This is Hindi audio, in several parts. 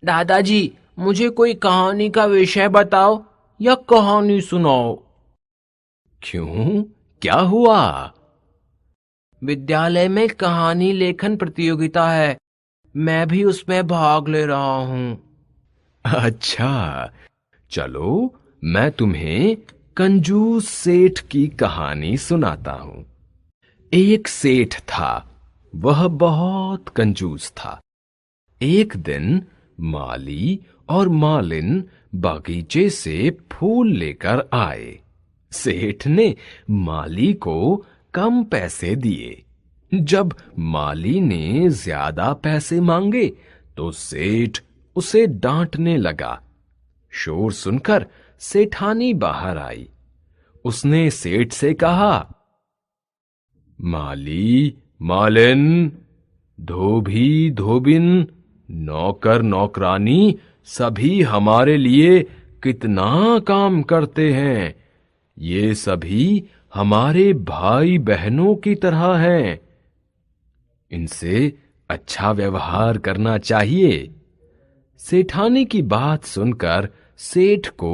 दादाजी, मुझे कोई कहानी का विषय बताओ या कहानी सुनाओ। क्यों, क्या हुआ? विद्यालय में कहानी लेखन प्रतियोगिता है, मैं भी उसमें भाग ले रहा हूँ। अच्छा, चलो मैं तुम्हें कंजूस सेठ की कहानी सुनाता हूं। एक सेठ था, वह बहुत कंजूस था। एक दिन माली और मालिन बागीचे से फूल लेकर आए। सेठ ने माली को कम पैसे दिए। जब माली ने ज्यादा पैसे मांगे तो सेठ उसे डांटने लगा। शोर सुनकर सेठानी बाहर आई। उसने सेठ से कहा, माली, मालिन, धोबी, धोबिन, नौकर, नौकरानी सभी हमारे लिए कितना काम करते हैं। ये सभी हमारे भाई बहनों की तरह हैं। इनसे अच्छा व्यवहार करना चाहिए। सेठानी की बात सुनकर सेठ को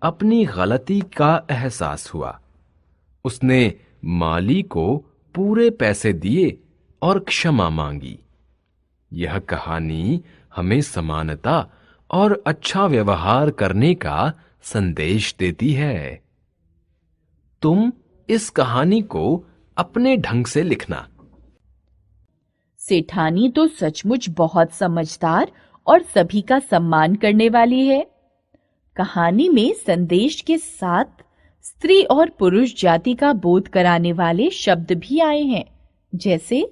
अपनी गलती का एहसास हुआ। उसने माली को पूरे पैसे दिए और क्षमा मांगी। यह कहानी हमें समानता और अच्छा व्यवहार करने का संदेश देती है। तुम इस कहानी को अपने ढंग से लिखना। सेठानी तो सचमुच बहुत समझदार और सभी का सम्मान करने वाली है। कहानी में संदेश के साथ स्त्री और पुरुष जाति का बोध कराने वाले शब्द भी आए हैं, जैसे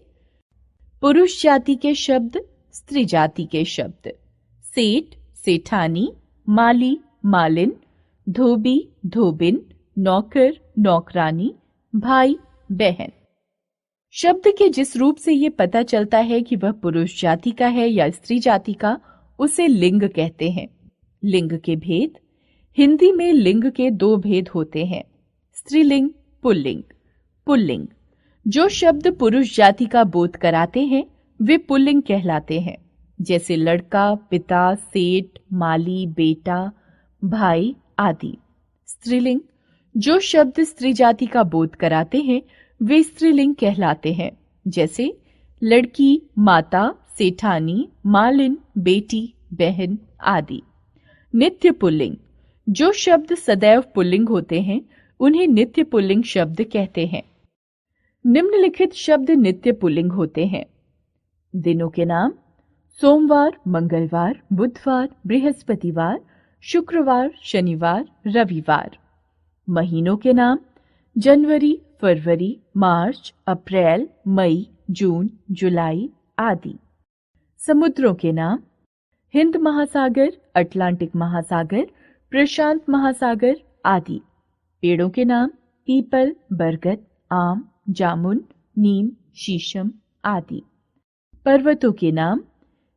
पुरुष जाति के शब्द, स्त्री जाति के शब्द, सेठ, सेठानी, माली, मालिन, धोबी, धोबिन, नौकर, नौकरानी, भाई, बहन। शब्द के जिस रूप से ये पता चलता है कि वह पुरुष जाति का है या स्त्री जाति का, उसे लिंग कहते हैं। लिंग के भेद। हिंदी में लिंग के दो भेद होते हैं, स्त्रीलिंग, पुल्लिंग। पुल्लिंग जो शब्द पुरुष जाति का बोध कराते हैं वे पुल्लिंग कहलाते हैं, जैसे लड़का, पिता, सेठ, माली, बेटा, भाई आदि। स्त्रीलिंग जो शब्द स्त्री जाति का बोध कराते हैं वे स्त्रीलिंग कहलाते हैं, जैसे लड़की, माता, सेठानी, मालिन, बेटी, बहन आदि। नित्य पुल्लिंग जो शब्द सदैव पुल्लिंग होते हैं उन्हें नित्य पुल्लिंग शब्द कहते हैं। निम्नलिखित शब्द नित्य पुल्लिंग होते हैं। दिनों के नाम: सोमवार, मंगलवार, बुधवार, बृहस्पतिवार, शुक्रवार, शनिवार, रविवार। महीनों के नाम: जनवरी, फरवरी, मार्च, अप्रैल, मई, जून, जुलाई आदि। समुद्रों के नाम: हिंद महासागर, अटलांटिक महासागर, प्रशांत महासागर आदि। पेड़ों के नाम: पीपल, बरगद, आम, जामुन, नीम, शीशम आदि। पर्वतों के नाम: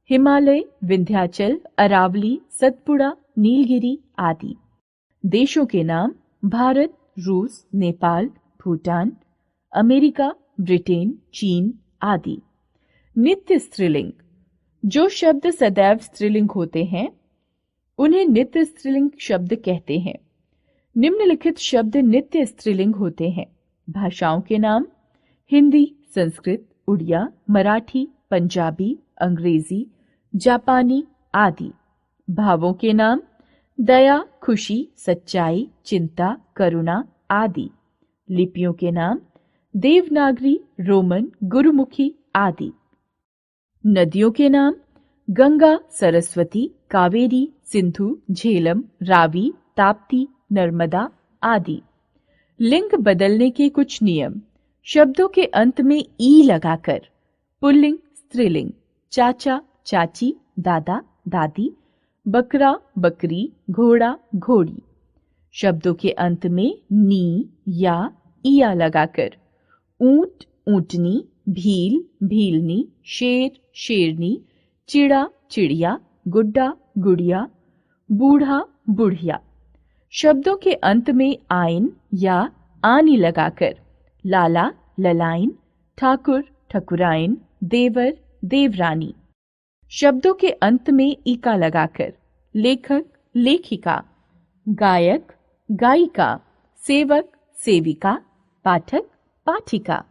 हिमालय, विंध्याचल, अरावली, सतपुड़ा, नीलगिरी आदि। देशों के नाम: भारत, रूस, नेपाल, भूटान, अमेरिका, ब्रिटेन, चीन आदि। नित्य स्त्रीलिंग जो शब्द सदैव स्त्रीलिंग होते हैं उन्हें नित्य स्त्रीलिंग शब्द कहते हैं। निम्नलिखित शब्द नित्य स्त्रीलिंग होते हैं। भाषाओं के नाम: हिंदी, संस्कृत, उड़िया, मराठी, पंजाबी, अंग्रेजी, जापानी आदि। भावों के नाम: दया, खुशी, सच्चाई, चिंता, करुणा आदि। लिपियों के नाम: देवनागरी, रोमन, गुरुमुखी आदि। नदियों के नाम: गंगा, सरस्वती, कावेरी, सिंधु, झेलम, रावी, ताप्ती, नर्मदा आदि। लिंग बदलने के कुछ नियम: शब्दों के अंत में ई लगाकर पुल्लिंग, स्त्रीलिंग, चाचा, चाची, दादा, दादी, बकरा, बकरी, घोड़ा, घोड़ी। शब्दों के अंत में नी या इया लगाकर ऊंट, ऊंटनी, भील, भीलनी, शेर, शेरनी, चिड़ा, चिड़िया, गुड्डा, गुड़िया, बूढ़ा, बुढ़िया। शब्दों के अंत में आइन या आनी लगाकर लाला, ललाइन, ठाकुर, ठकुराइन, देवर, देवरानी। शब्दों के अंत में ईका लगाकर लेखक, लेखिका, गायक, गायिका, सेवक, सेविका, पाठक, पाठिका।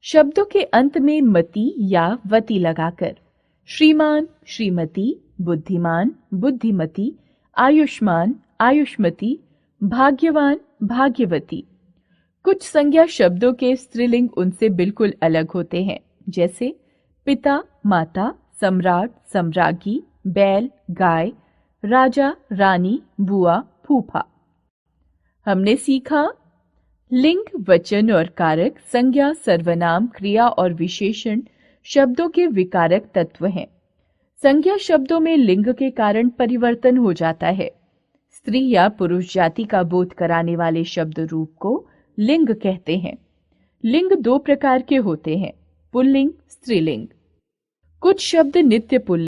शब्दों के अंत में मति या वति लगाकर श्रीमान, श्रीमती, बुद्धिमान, बुद्धिमती, आयुष्मान, आयुष्मती, भाग्यवान, भाग्यवती। कुछ संज्ञा शब्दों के स्त्रीलिंग उनसे बिल्कुल अलग होते हैं, जैसे पिता, माता, सम्राट, सम्राज्ञी, बैल, गाय, राजा, रानी, बुआ, फूफा। हमने सीखा लिंग, वचन और कारक, संज्ञा, सर्वनाम, क्रिया और विशेषण शब्दों के विकारक तत्व हैं। संज्ञा शब्दों में लिंग के कारण परिवर्तन हो जाता है। स्त्री या पुरुष जाति का बोध कराने वाले शब्द रूप को लिंग कहते हैं। लिंग दो प्रकार के होते हैं, पुल्लिंग, स्त्रीलिंग। कुछ शब्द नित्य पुल्लिंग